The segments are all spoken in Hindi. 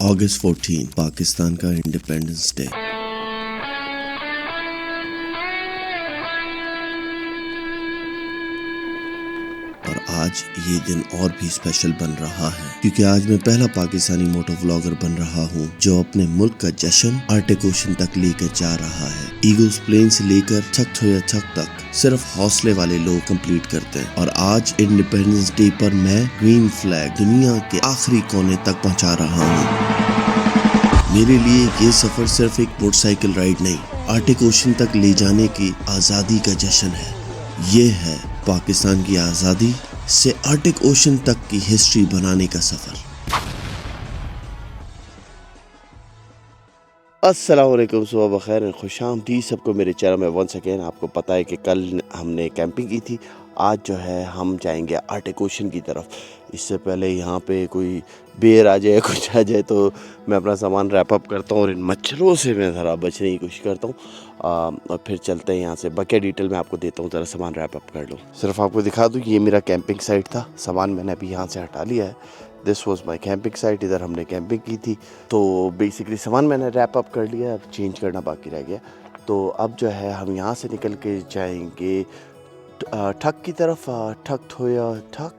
अगस्त 14 पाकिस्तान का इंडिपेंडेंस डे। और आज ये दिन और भी स्पेशल बन रहा है क्योंकि आज मैं पहला पाकिस्तानी मोटो व्लॉगर बन रहा हूँ जो अपने मुल्क का जश्न आर्टिक ओशन तक लेकर जा रहा है। ईगल्स प्लेन से लेकर छक थोया छक तक सिर्फ हौसले वाले लोग कंप्लीट करते हैं और आज इंडिपेंडेंस डे पर मैं ग्रीन फ्लैग दुनिया के आखिरी कोने तक पहुँचा रहा हूँ। मेरे लिए ये सफर सिर्फ एक मोटरसाइकिल राइड नहीं, आर्टिक ओशन तक ले जाने की आज़ादी का जश्न है। ये है पाकिस्तान की आज़ादी से आर्टिक ओशन तक की हिस्ट्री बनाने का सफर। अस्सलाम वालेकुम, सुबह बखैर, खुशामदीद सबको मेरे चैनल में वंस अगेन। आपको पता है कि कल हमने कैंपिंग की थी, आज जो है हम जाएंगे आर्टिक ओशन की तरफ। इससे पहले यहाँ पे कोई बेर आ जाए, कुछ आ जाए, तो मैं अपना सामान रैप अप करता हूँ और इन मच्छरों से मैं ज़रा बचने की कोशिश करता हूँ और फिर चलते हैं यहाँ से। बाकी डिटेल मैं आपको देता हूँ, ज़रा सामान रैप अप कर लो। सिर्फ आपको दिखा दूँ, ये मेरा कैंपिंग साइट था, सामान मैंने अभी यहाँ से हटा लिया है। This was my camping site, इधर हमने कैंपिंग की थी। तो बेसिकली सामान मैंने रैप अप कर लिया, अब चेंज करना बाकी रह गया। तो अब जो है हम यहाँ से निकल के जाएंगे ठक की तरफ। ठक थोया ठक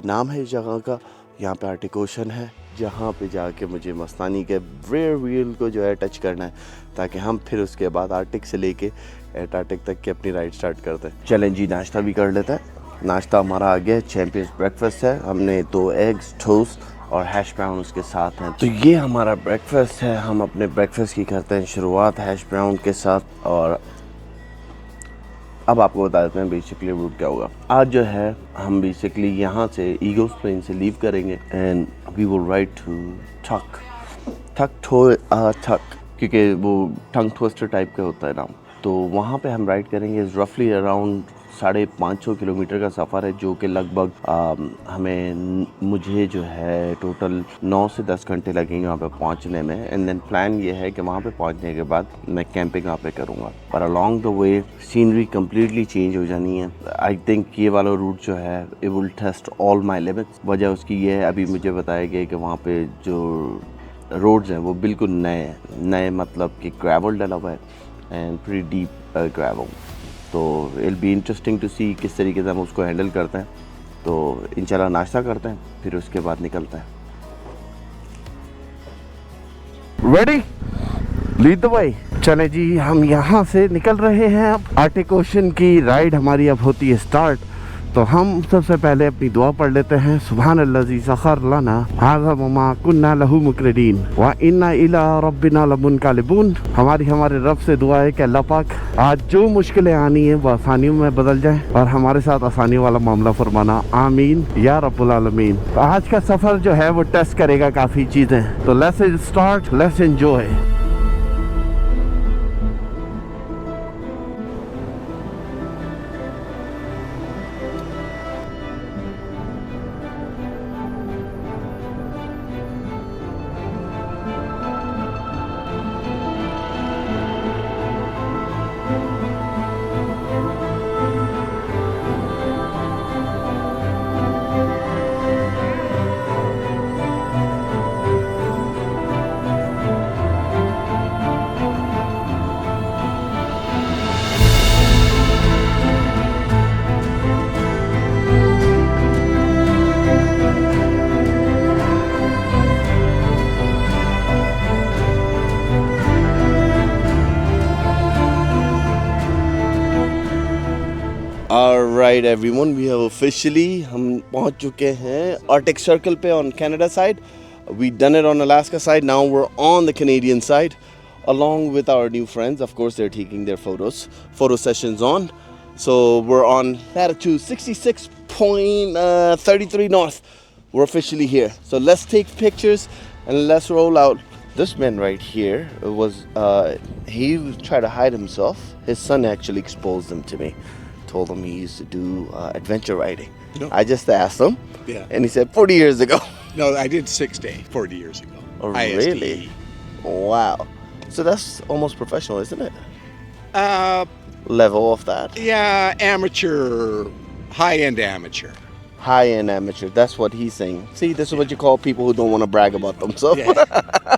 नाम है इस जगह का। यहाँ पे आर्टिक ओशन है, जहाँ पे जाके मुझे मस्तानी के रेयर व्हील को जो है टच करना है, ताकि हम फिर उसके बाद आर्टिक से लेके एंटार्क्टिक तक की अपनी राइड स्टार्ट करते हैं। चलें जी, नाश्ता भी कर लेते हैं। नाश्ता हमारा आ गया, चैम्पियंस ब्रेकफास्ट है। हमने 2 एग्स, टोस्ट और हैश ब्राउन उसके साथ हैं। तो ये हमारा ब्रेकफास्ट है। हम अपने ब्रेकफास्ट की करते हैं शुरुआत हैश ब्राउन के साथ। और अब आपको बता देते हैं बेसिकली रूट क्या होगा। आज जो है हम बेसिकली यहाँ से ईगल्स प्लेन से लीव करेंगे and we will ride to Tuk. Tuk क्योंकि वो टंग ट्विस्टर टाइप का होता है नाम। तो वहाँ पे हम राइड करेंगे। रफली अराउंड 550 किलोमीटर का सफ़र है, जो कि लगभग मुझे जो है टोटल 9 से 10 घंटे लगेंगे वहाँ पे पहुँचने में। एंड देन प्लान ये है कि वहाँ पे पहुँचने के बाद मैं कैंपिंग वहाँ पे करूँगा। पर along the way scenery completely change हो जानी है। आई थिंक ये वाला रूट जो है it will test all my limits. वजह उसकी ये है, अभी मुझे बताया गया कि वहाँ पे जो रोड्स हैं वो बिल्कुल नए मतलब कि ग्रेवल डला हुआ है एंड प्रीटी डीप ग्रेवल। तो इट बी इंटरेस्टिंग टू सी किस तरीके से हम उसको हैंडल करते हैं। तो इंशाल्लाह नाश्ता करते हैं, फिर उसके बाद निकलते हैं। Ready, lead the way. चले जी, हम यहाँ से निकल रहे हैं। अब आर्टिक ओशन की राइड हमारी अब होती है स्टार्ट। तो हम सबसे पहले अपनी दुआ पढ़ लेते हैं। सुभान अल्लज़ी सखर लना हाज़ा वमा कुन्ना लहू मुक़रिनीन व इन्ना इला रब्बिना लमुनक़लिबून। हमारे रब से दुआ है कि अल्लाह पाक आज जो मुश्किलें आनी है वो आसानियों में बदल जाए और हमारे साथ आसानी वाला मामला फरमाना, आमीन या रब्बुल आलमीन। तो आज का सफ़र जो है वो टेस्ट करेगा काफ़ी चीज़ें। तो let's start, let's enjoy. Alright everyone, we have officially हम पहुंच चुके हैं Arctic Circle पे on Canada side. We done it on Alaska side. Now we're on the Canadian side, along with our new friends. Of course, they're taking their photo sessions on. So we're on latitude 66.33 north. We're officially here. So let's take pictures and let's roll out. This man right here was he tried to hide himself. His son actually exposed him to me. Told him he used to do adventure riding. No. I just asked him, and he said 40 years ago. No, I did 40 years ago. Oh, really? Wow. So that's almost professional, isn't it? Uh, Level of that. yeah, amateur, high-end amateur. high-end amateur. That's what he's saying. See, this is what you call people who don't want to brag about themselves. Yeah.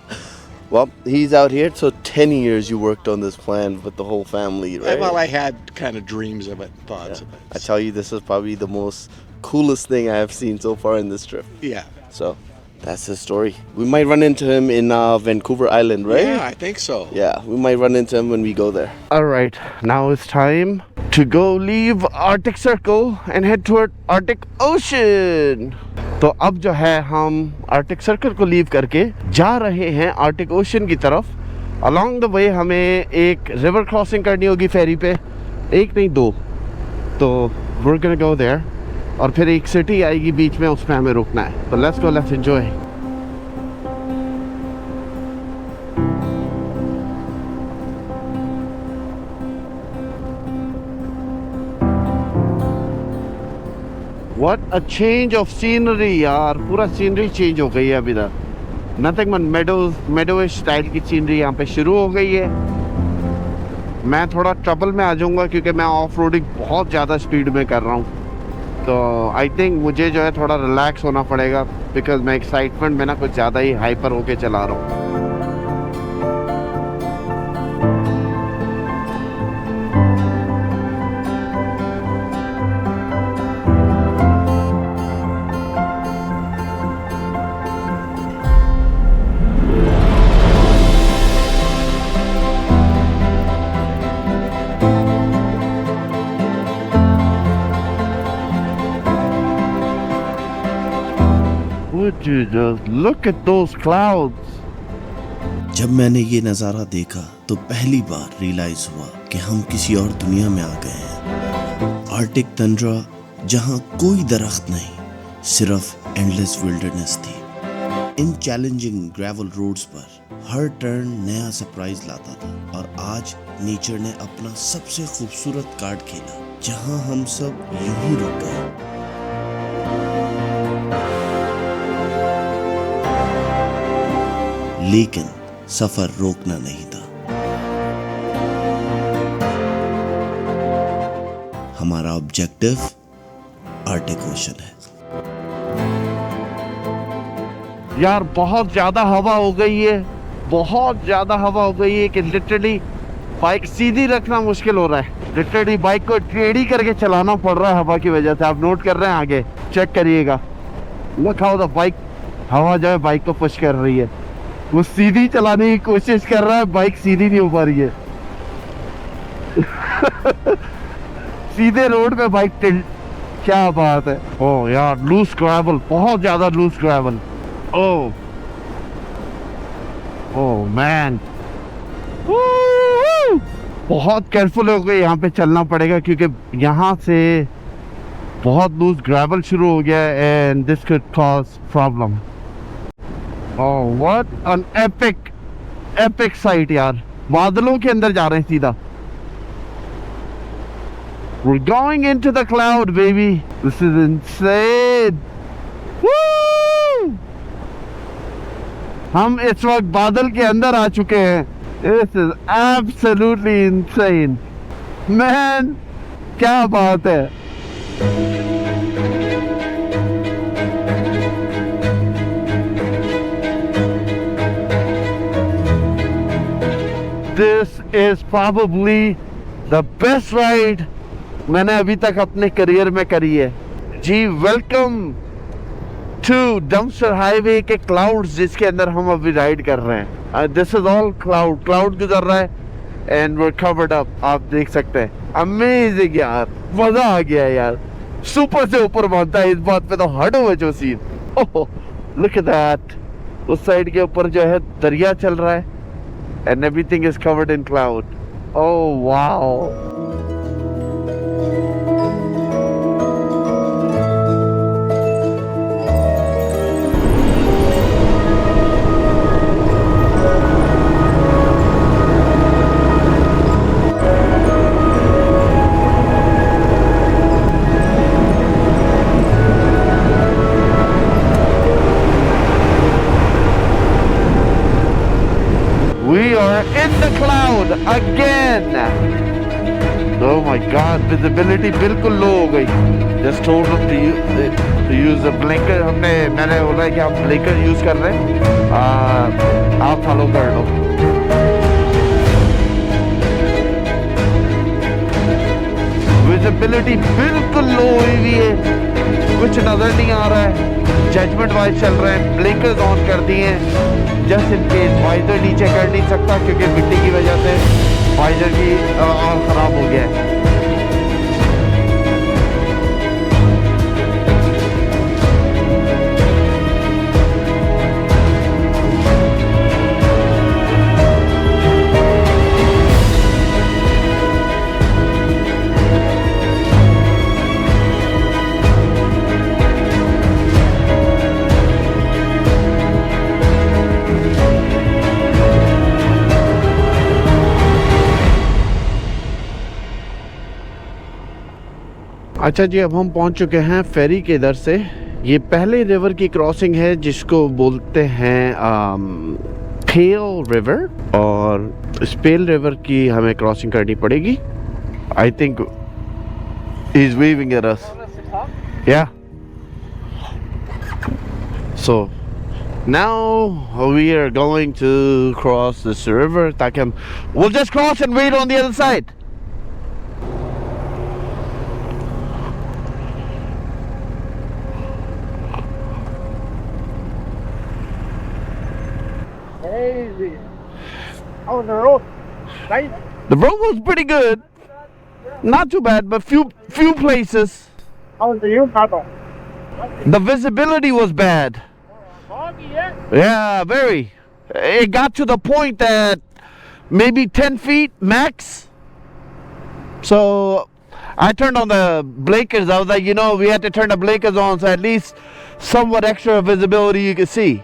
Well, he's out here. So 10 years you worked on this plan with the whole family, right? Well, I had kind of dreams of it, thoughts of I it. tell you, this is probably the most coolest thing I have seen so far in this trip. Yeah. So that's his story. We might run into him in Vancouver Island, right? Yeah, I think so. Yeah, we might run into him when we go there. All right, now it's time to go leave Arctic Circle and head toward Arctic Ocean. तो अब जो है हम आर्टिक सर्कल को लीव करके जा रहे हैं आर्टिक ओशन की तरफ। अलोंग द वे हमें एक रिवर क्रॉसिंग करनी होगी फेरी पे, एक नहीं दो, तो we're gonna go there। और फिर एक सिटी आएगी बीच में, उसमें हमें रुकना है। तो let's go, let's enjoy. What a change of scenery यार, पूरा सीनरी चेंज हो गई है अभी तक। नथिंग बट मेडोइश स्टाइल की सीनरी यहाँ पे शुरू हो गई है। मैं थोड़ा ट्रबल में आ जाऊँगा क्योंकि मैं ऑफ रोडिंग बहुत ज़्यादा स्पीड में कर रहा हूँ। तो आई थिंक मुझे जो है थोड़ा रिलैक्स होना पड़ेगा, बिकॉज मैं एक्साइटमेंट में ना कुछ ज़्यादा ही हाइपर होके चला रहा हूँ। Would you just look at those clouds? जब मैंने ये नज़ारा देखा तो पहली बार रियलाइज हुआ कि हम किसी और दुनिया में आ गए हैं। आर्टिक टंड्रा जहाँ कोई दरख्त नहीं, सिर्फ एंडलेस विल्डरनेस थी। इन चैलेंजिंग ग्रेवल रोड्स पर हर टर्न नया सरप्राइज लाता था, और आज नेचर ने अपना सबसे खूबसूरत कार्ड खेला, जहाँ हम सब यूं ही रुक गए। लेकिन सफर रोकना नहीं था। हमारा ऑब्जेक्टिव आर्टिक ओशन है। यार बहुत ज़्यादा हवा हो गई है, बहुत ज़्यादा हवा हो गई है कि लिटरली बाइक सीधी रखना मुश्किल हो रहा है। लिटरली बाइक को टेढ़ी करके चलाना पड़ रहा है हवा की वजह से। आप नोट कर रहे हैं, आगे चेक करिएगा। लुक हाउ द बाइक, हवा जो है बाइक को पुश कर रही है। वो सीधी चलाने की कोशिश कर रहा है, बाइक सीधी नहीं हो पा रही है। सीधे रोड पे बाइक टिल्ट, क्या बात है। ओह यार, लूज ग्रेवल, बहुत ज्यादा लूज ग्रेवल। ओह ओह मैन, बहुत केयरफुल हो गए, यहाँ पे चलना पड़ेगा क्योंकि यहाँ से बहुत लूज ग्रेवल शुरू हो गया है and this could cause problem. Oh, what an epic sight यार। बादलों के अंदर जा रहे हैं सीधा। We're going into the cloud, baby. This is insane. Woo! हम इस वक्त बादल के अंदर आ चुके हैं। This is absolutely insane. Man, क्या बात है। This is probably the best ride मैंने अभी तक अपने करियर में करी है जी। वेलकम टू डम्पस्टर हाईवे के क्लाउड्स, जिसके अंदर हम अभी राइड कर रहे हैं। दिस इज ऑल क्लाउड गुजर रहा है एंड वी कवर्ड अप, आप देख सकते हैं। अमेजिंग यार, मजा आ गया यार। सुपर से ऊपर मानता है इस बात पे तो। हटो बचो scene. Oh look at that, उस साइड के ऊपर जो है दरिया चल रहा है and everything is covered in cloud. Oh wow. We are in the cloud again. Oh my God, visibility बिल्कुल लो हो गई। Just told them to you, use blinker मैंने बोला है कि हम ब्लिंकर यूज कर रहे हैं, आप फॉलो कर लो। विजिबिलिटी बिल्कुल लो हुई हुई है, कुछ नजर नहीं आ रहा है, जजमेंट वाइज चल रहे हैं, ब्लिंकर्स ऑन कर दिए हैं जस्ट इन केस। वाइजर नीचे कर नहीं सकता क्योंकि मिट्टी की वजह से वाइजर की और ख़राब हो गया है। अच्छा जी, अब हम पहुंच चुके हैं फेरी के इधर से। ये पहले रिवर की क्रॉसिंग है जिसको बोलते हैं पेल रिवर, और इस पेल रिवर की हमें क्रॉसिंग करनी पड़ेगी। I think he is waving at us, या so now we are going to cross this river ताकि हम we'll just cross and wait on the other side. Crazy. How was the road? Right? The road was pretty good, not too bad, but few places How was the U-Paddle? the visibility was bad. Foggy, yeah? Yeah, very. It got to the point that maybe 10 feet max. So I turned on the blinkers. I was like, we had to turn the blinkers on so at least somewhat extra visibility you could see.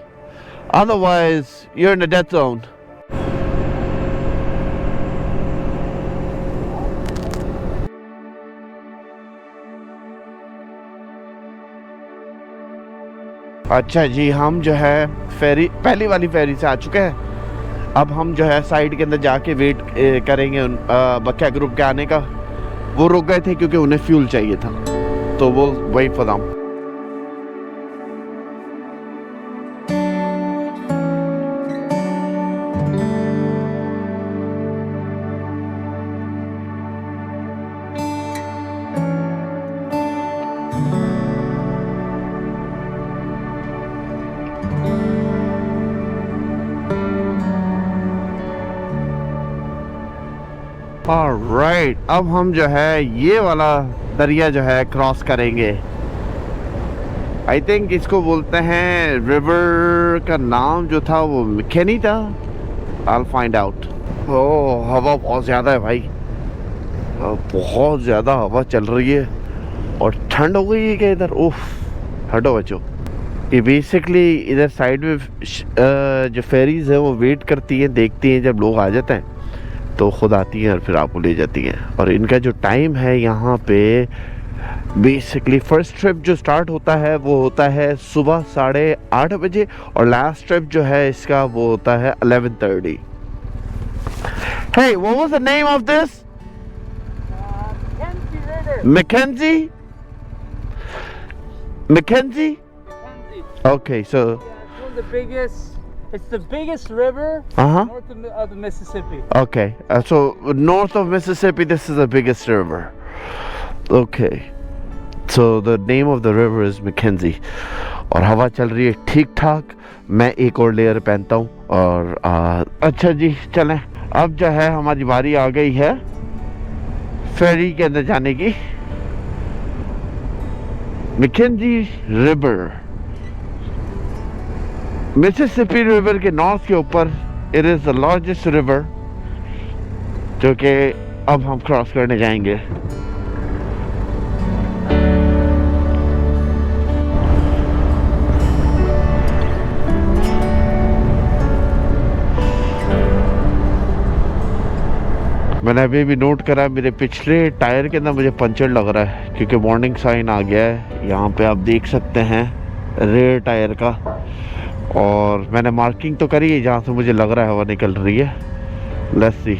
Otherwise, you're in the dead zone. अच्छा जी, हम जो है फेरी पहली वाली फेरी से आ चुके हैं। अब हम जो है साइड के अंदर जाके वेट करेंगे बक्या ग्रुप के आने का। वो रुक गए थे क्योंकि उन्हें फ्यूल चाहिए था, तो वो वेट फॉर देम। ऑलराइट, अब हम जो है ये वाला दरिया जो है क्रॉस करेंगे। आई थिंक इसको बोलते हैं, रिवर का नाम जो था वो मैकेनी था। I will find out. Oh, हवा बहुत ज़्यादा है भाई, बहुत ज़्यादा हवा चल रही है और ठंड हो गई है क्या इधर। उफ, हटो बच्चों। ये बेसिकली इधर साइड में जो फेरीज है वो वेट करती हैं, देखती हैं जब लोग आ जाते हैं तो खुद आती हैं और फिर आपको ले जाती हैं। और इनका जो टाइम है यहाँ पे बेसिकली फर्स्ट ट्रिप जो स्टार्ट होता है वो होता है सुबह 8:30 बजे, और लास्ट ट्रिप जो है इसका वो होता है 11:30। Hey, what was the name of this? Mackenzie River. Mackenzie? Mackenzie? Mackenzie. Okay, so Yeah, it's one of the biggest. It's the biggest river north of the Mississippi. Okay, so north of Mississippi, this is the biggest river. Okay, so the name of the river is Mackenzie. और हवा चल रही है ठीक ठाक। मैं एक और लेयर पहनता हूँ और अच्छा जी, चलें। अब जो है हमारी बारी आ गई है फेरी के अंदर जाने की। मैकेंजी रिवर मिसिसिपी रिवर के नॉर्थ के ऊपर, it is the largest river, जो कि अब हम क्रॉस करने जाएंगे। मैंने अभी भी नोट करा, मेरे पिछले टायर के अंदर मुझे पंचर लग रहा है क्योंकि वार्निंग साइन आ गया है। यहाँ पे आप देख सकते हैं रेयर टायर का, और मैंने मार्किंग तो करी है जहाँ से मुझे लग रहा है हवा निकल रही है। लेट्स सी,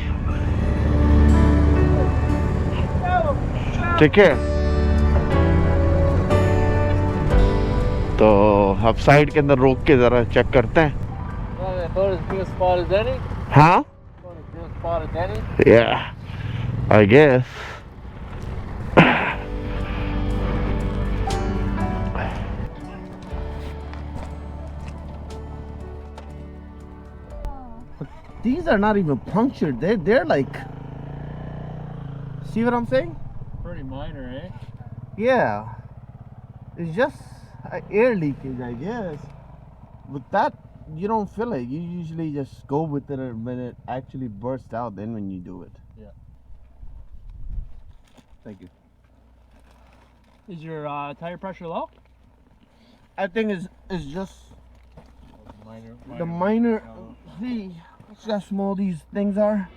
ठीक है। तो अब साइड के अंदर रोक के ज़रा चेक करते हैं। About as big a spot as any? हाँ, About as big a spot as any? yeah, I guess. These are not even punctured. They're like, see what I'm saying? Pretty minor, eh? Yeah, it's just air leakage, I guess. But that you don't feel it. You usually just go with it when it actually bursts out. Then when you do it. Yeah. Thank you. Is your tire pressure low? I think it's just Minor. the minor. See, see how small these things are.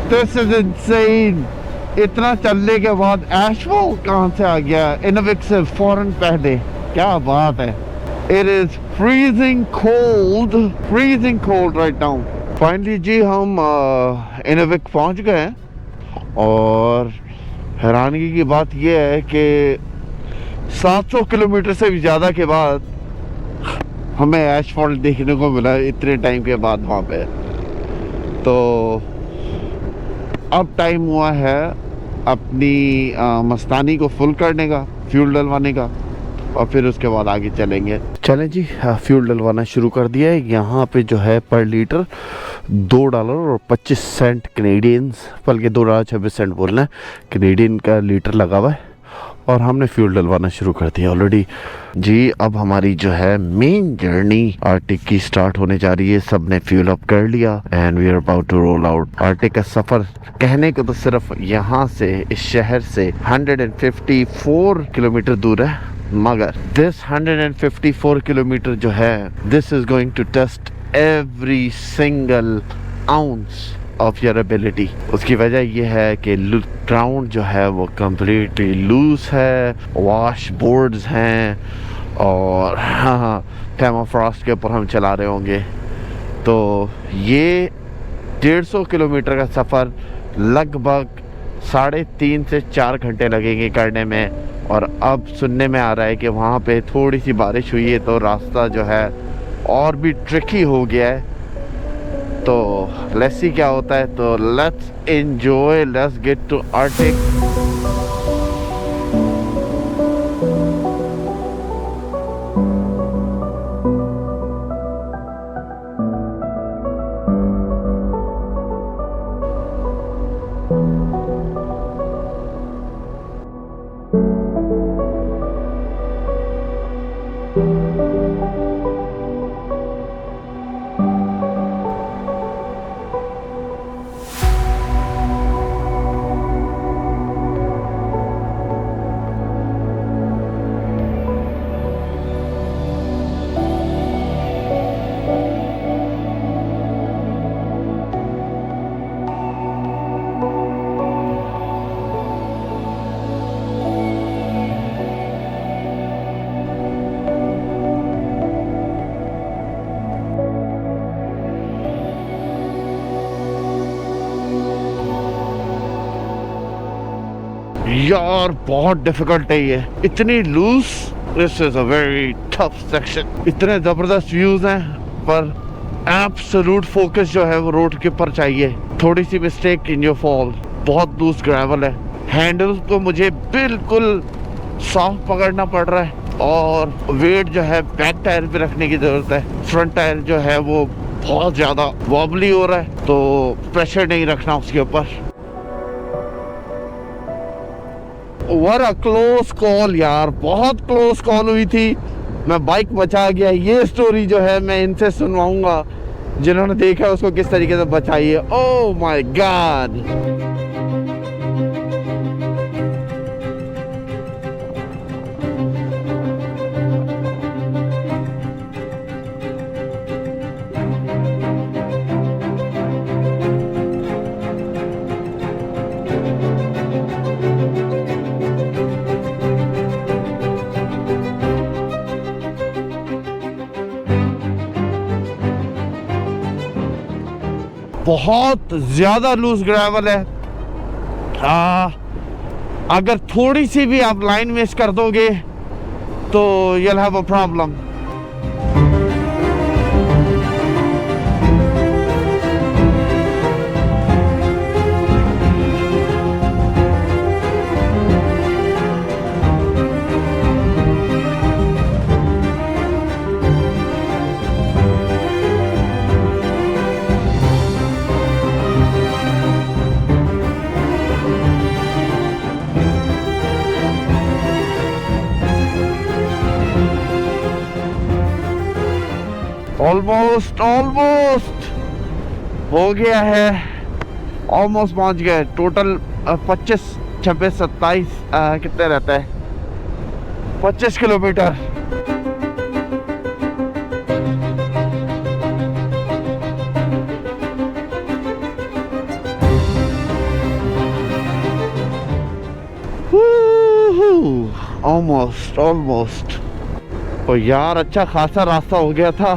This is insane. इतना चलने के बाद एशफॉल्ट कहाँ से आ गया? इनोविक से फौरन पहले, क्या बात है? It is freezing cold right now. Finally जी हम इनोविक पहुँच गए हैं और हैरानगी की बात यह है कि 700 किलोमीटर से भी ज़्यादा के बाद हमें एशफॉल्ट देखने को मिला इतने टाइम के बाद वहाँ पे। तो अब टाइम हुआ है अपनी मस्तानी को फुल करने का, फ्यूल डलवाने का, और फिर उसके बाद आगे चलेंगे। चलें जी, फ्यूल डलवाना शुरू कर दिया है। यहाँ पे जो है पर लीटर $2.25 कैनेडियंस, बल्कि $2.26 बोलना है, कैनेडियन का लीटर लगा हुआ है और हमने फ्यूल डलवाना शुरू कर दिया ऑलरेडी जी। अब हमारी जो है मेन जर्नी आर्टिक की स्टार्ट होने जा रही है। सब ने फ्यूल अप कर लिया and we are about to roll out. Arctic का सफ़र कहने को तो सिर्फ यहाँ से, इस शहर से 154 किलोमीटर दूर है, मगर दिस 154 किलोमीटर जो है, this is going to test every single ounce of your ability. उसकी वजह यह है कि ग्राउंड जो है वो कम्प्लीटली लूज है, वॉश बोर्ड्स हैं और हाँ परमाफ्रॉस्ट के ऊपर हम चला रहे होंगे। तो ये 150 किलोमीटर का सफ़र लगभग 3.5 से 4 घंटे लगेंगे करने में। और अब सुनने में आ रहा है कि वहाँ पे थोड़ी सी बारिश हुई है तो रास्ता जो है और भी ट्रिकी हो गया है। तो लेट्स सी क्या होता है। तो let's enjoy, let's get to Arctic. यार बहुत डिफिकल्ट है ये, इतनी loose. This is a very tough section. इतने ज़बरदस्त व्यूज़ हैं पर एब्सोल्यूट फोकस जो है वो रोड के ऊपर चाहिए। थोड़ी सी मिस्टेक इन योर फॉल। बहुत लूज ग्रेवल है, हैंडल्स को मुझे बिल्कुल सॉफ्ट पकड़ना पड़ रहा है और वेट जो है बैक टायर पे रखने की ज़रूरत है। फ्रंट टायर जो है वो बहुत ज़्यादा वॉबली हो रहा है तो प्रेशर नहीं रखना उसके ऊपर। What a close call यार, बहुत क्लोज कॉल हुई थी। मैं बाइक बचा गया। ये स्टोरी जो है मैं इनसे सुनवाऊंगा जिन्होंने देखा उसको किस तरीके से बचाई है। Oh my God. बहुत ज़्यादा लूज ग्रेवल है। अगर थोड़ी सी भी आप लाइन मिस कर दोगे तो you'll have a problem. Almost हो गया है, ऑलमोस्ट पहुंच गए। टोटल 25, 26, 27 कितने रहता है, 25 किलोमीटर। ऑलमोस्ट और यार अच्छा खासा रास्ता हो गया था।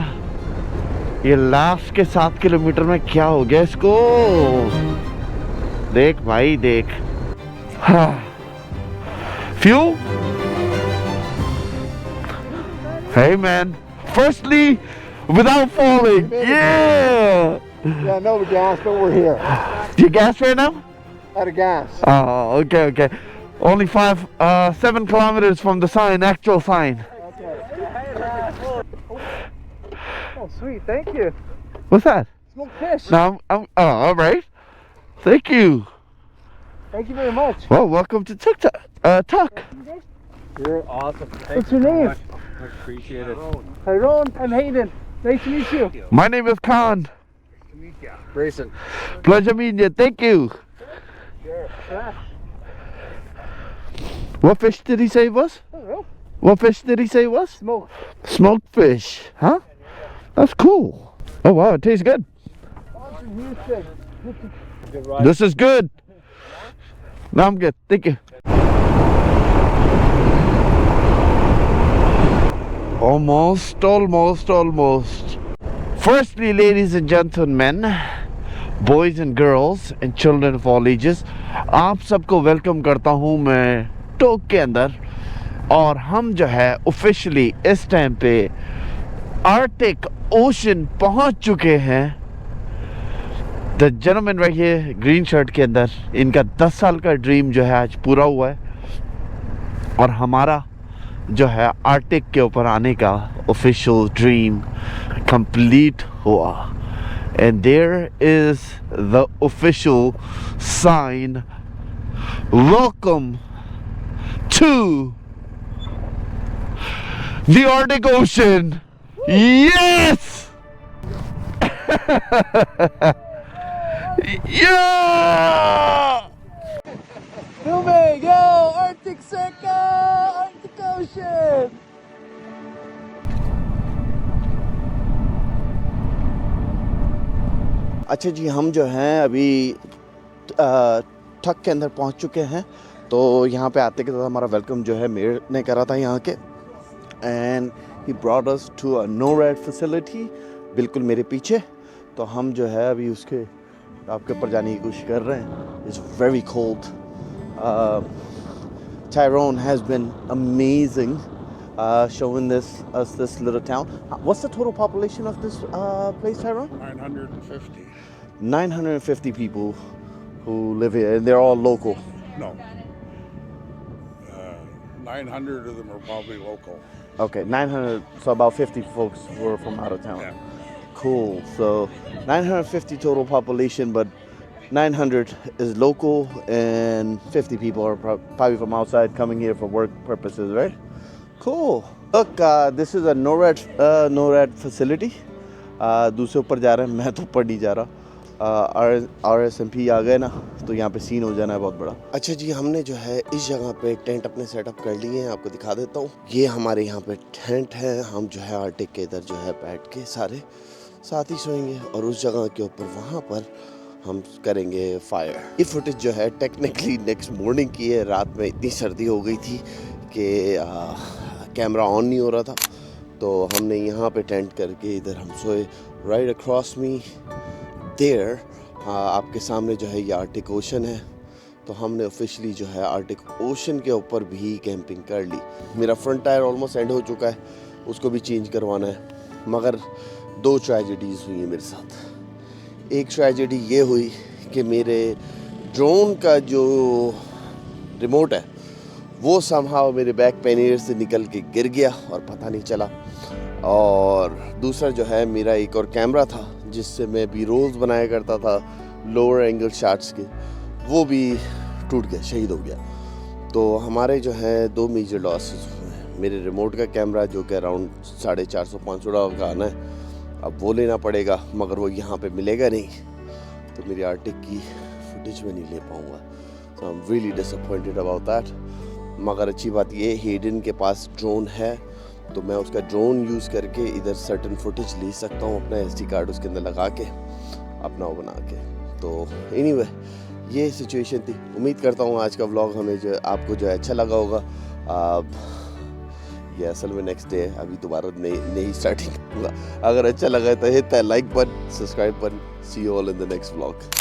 ये लास्ट के 7 किलोमीटर में क्या हो गया इसको, देख भाई देख। Few hey man, firstly without falling, yeah. Yeah, no gas, but we're here. You gas right now? Out of gas. Oh, okay. Only 7 kilometers from the sign, actual sign. Oh, sweet. Thank you. What's that? Smoked fish. No, I'm all right. Thank you. Thank you very much. Well, welcome to TikTok. Talk. You're awesome. What's your name? Much appreciated. Tyrone. I'm Hayden. Nice to meet you. My name is Khan. Grayson. Pleasure meeting you. Thank you. Yeah. What fish did he say it was? I don't know. What fish did he say it was? Smoke. Smoked fish. Huh? That's cool. Oh wow, it tastes good. Awesome. Houston. Good ride. This is good. No, I'm good. Thank you. Almost. Firstly, ladies and gentlemen, boys and girls and children of all ages, आप सबको वेलकम करता हूँ मैं टोक के अंदर। और हम जो है ऑफिशियली इस टाइम पे आर्टिक ओशन पहुंच चुके हैं। The gentleman right here green shirt के अंदर, इनका 10 साल का ड्रीम जो है आज पूरा हुआ है और हमारा जो है आर्टिक के ऊपर आने का ऑफिशियल ड्रीम कंप्लीट हुआ। And there is the official sign, welcome to the Arctic Ocean. Yes. Yeah. Filming. Yo, Arctic Circle, Arctic Ocean. अच्छा जी, हम जो हैं अभी ठक के अंदर पहुंच चुके हैं। तो यहाँ पे आते के साथ हमारा वेलकम जो है मेयर ने करा था यहाँ के, and he brought us to a NORAD facility, बिल्कुल मेरे पीछे। तो हम जो है अभी उसके टॉप के ऊपर जाने की कोशिश कर रहे हैं। It's very cold. Tyrone has been amazing showing us this little town. What's the total population of this place, Tyrone? 950. 950 people who live here, and they're all local. No. 900 of them are probably local. Okay, 900, so about 50 folks were from out of town. Yeah. Cool. So 950 total population, but 900 is local and 50 people are probably from outside coming here for work purposes, right? Cool. Look, this is a NORAD facility. दूसरे ऊपर जा रहे हैं, मैं तो ऊपर नहीं जा रहा। RSMP आ गए ना, तो यहाँ पे सीन हो जाना है बहुत बड़ा। अच्छा जी, हमने जो है इस जगह पे टेंट अपने सेटअप कर लिए हैं, आपको दिखा देता हूँ। ये हमारे यहाँ पे टेंट है। हम जो है आर्टिक के इधर जो है बैठ के सारे साथ ही सोएंगे, और उस जगह के ऊपर वहाँ पर हम करेंगे फायर। ये फुटेज जो है टेक्निकली नेक्स्ट मॉर्निंग की है। रात में इतनी सर्दी हो गई थी कि कैमरा ऑन नहीं हो रहा था, तो हमने यहाँ पे टेंट करके इधर हम सोए। राइट अक्रॉस मी देयर हाँ, आपके सामने जो है ये आर्टिक ओशन है। तो हमने ऑफिशियली जो है आर्टिक ओशन के ऊपर भी कैंपिंग कर ली। मेरा फ्रंट टायर ऑलमोस्ट एंड हो चुका है, उसको भी चेंज करवाना है। मगर 2 ट्रेजेडीज़ हुई हैं मेरे साथ। एक ट्रेजेडी ये हुई कि मेरे ड्रोन का जो रिमोट है वो समहाउ मेरे बैक पैनियर से निकल के गिर गया और पता नहीं चला। और दूसरा जो है मेरा एक और कैमरा था जिससे मैं बी रोल्स बनाया करता था लोअर एंगल शॉट्स के, वो भी टूट गया, शहीद हो गया। तो हमारे जो है 2 मेजर लॉसेस हुए हैं। मेरे रिमोट का कैमरा जो कि अराउंड 450-500 डॉलर का आना है, अब वो लेना पड़ेगा, मगर वो यहाँ पे मिलेगा नहीं। तो मेरी आर्टिक की फुटेज में नहीं ले पाऊँगा। So I am really disappointed about that. मगर अच्छी बात ये हेडन के पास ड्रोन है, तो मैं उसका ड्रोन यूज़ करके इधर सर्टन फुटेज ले सकता हूँ, अपना SD कार्ड उसके अंदर लगा के, अपना वो बना के। तो एनीवे ये सिचुएशन थी। उम्मीद करता हूँ आज का व्लॉग हमें जो आपको जो है अच्छा लगा होगा। ये असल में नेक्स्ट डे है, अभी दोबारा नई स्टार्टिंग करूँगा। अगर अच्छा लगा तो hit the like button, subscribe button. See you all in the next vlog.